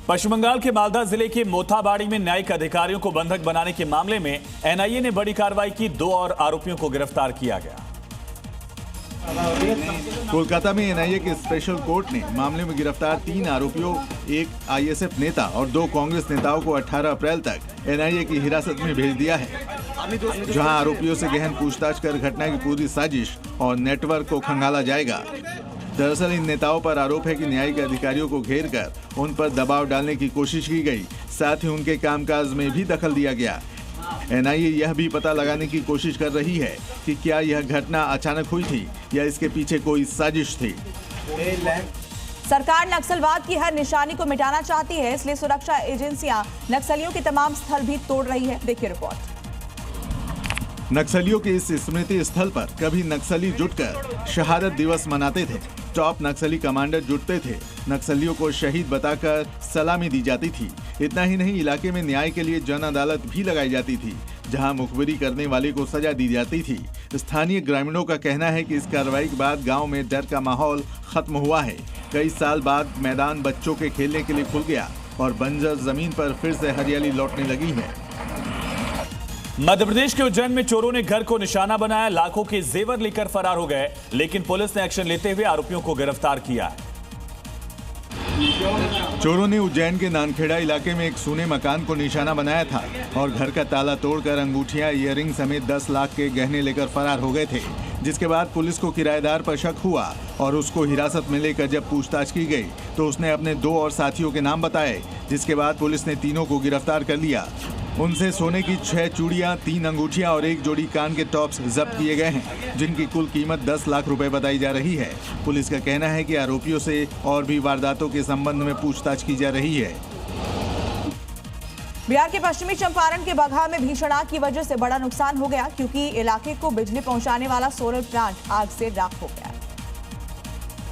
पश्चिम बंगाल के मालदा जिले के मोथाबाड़ी में न्यायिक अधिकारियों को बंधक बनाने के मामले में एनआईए ने बड़ी कार्रवाई की। 2 और आरोपियों को गिरफ्तार किया गया। कोलकाता में एनआईए के स्पेशल कोर्ट ने मामले में गिरफ्तार 3 आरोपियों, एक आईएसएफ नेता और 2 कांग्रेस नेताओं को 18 अप्रैल तक एनआईए की हिरासत में भेज दिया है, जहां आरोपियों से गहन पूछताछ कर घटना की पूरी साजिश और नेटवर्क को खंगाला जाएगा। दरअसल इन नेताओं पर आरोप है कि न्यायिक अधिकारियों को घेर कर उन पर दबाव डालने की कोशिश की गई, साथ ही उनके कामकाज में भी दखल दिया गया। एनआईए यह भी पता लगाने की कोशिश कर रही है कि क्या यह घटना अचानक हुई थी या इसके पीछे कोई साजिश थी। सरकार नक्सलवाद की हर निशानी को मिटाना चाहती है, इसलिए सुरक्षा एजेंसियां नक्सलियों के तमाम स्थल भी तोड़ रही है। देखिए रिपोर्ट। नक्सलियों के इस स्मृति स्थल पर कभी नक्सली जुटकर शहादत दिवस मनाते थे। टॉप नक्सली कमांडर जुटते थे। नक्सलियों को शहीद बताकर सलामी दी जाती थी। इतना ही नहीं, इलाके में न्याय के लिए जन अदालत भी लगाई जाती थी, जहां मुखबिरी करने वाले को सजा दी जाती थी। स्थानीय ग्रामीणों का कहना है कि इस कार्रवाई के बाद गांव में डर का माहौल खत्म हुआ है। कई साल बाद मैदान बच्चों के खेलने के लिए खुल गया और बंजर जमीन पर फिर से हरियाली लौटने लगी है। मध्य प्रदेश के उज्जैन में चोरों ने घर को निशाना बनाया, लाखों के जेवर लेकर फरार हो गए, लेकिन पुलिस ने एक्शन लेते हुए आरोपियों को गिरफ्तार किया है। चोरों ने उज्जैन के नानखेड़ा इलाके में एक सूने मकान को निशाना बनाया था और घर का ताला तोड़कर अंगूठियां, इयररिंग समेत 10 लाख के गहने लेकर फरार हो गए थे। जिसके बाद पुलिस को किराएदार पर शक हुआ और उसको हिरासत में लेकर जब पूछताछ की गई तो उसने अपने 2 और साथियों के नाम बताए, जिसके बाद पुलिस ने तीनों को गिरफ्तार कर लिया। उनसे सोने की 6 चूड़ियां, 3 अंगूठियां और 1 जोड़ी कान के टॉप्स जब्त किए गए हैं, जिनकी कुल कीमत 10 लाख रुपए बताई जा रही है। पुलिस का कहना है कि आरोपियों से और भी वारदातों के संबंध में पूछताछ की जा रही है। बिहार के पश्चिमी चंपारण के बगहा में भीषण आग की वजह से बड़ा नुकसान हो गया, क्योंकि इलाके को बिजली पहुंचाने वाला सोलर प्लांट आग से राख हो गया।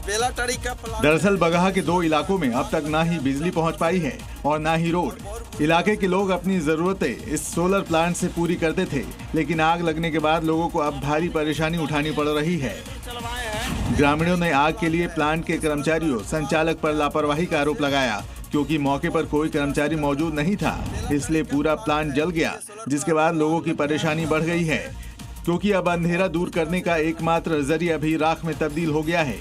दरअसल बगहा के 2 इलाकों में अब तक ना ही बिजली पहुंच पाई है और ना ही रोड। इलाके के लोग अपनी जरूरतें इस सोलर प्लांट से पूरी करते थे, लेकिन आग लगने के बाद लोगों को अब भारी परेशानी उठानी पड़ रही है। ग्रामीणों ने आग के लिए प्लांट के कर्मचारियों, संचालक पर लापरवाही का आरोप लगाया, क्योंकि मौके पर कोई कर्मचारी मौजूद नहीं था, इसलिए पूरा प्लांट जल गया। जिसके बाद लोगों की परेशानी बढ़ गई है, क्योंकि अब अंधेरा दूर करने का एकमात्र जरिया भी राख में तब्दील हो गया है।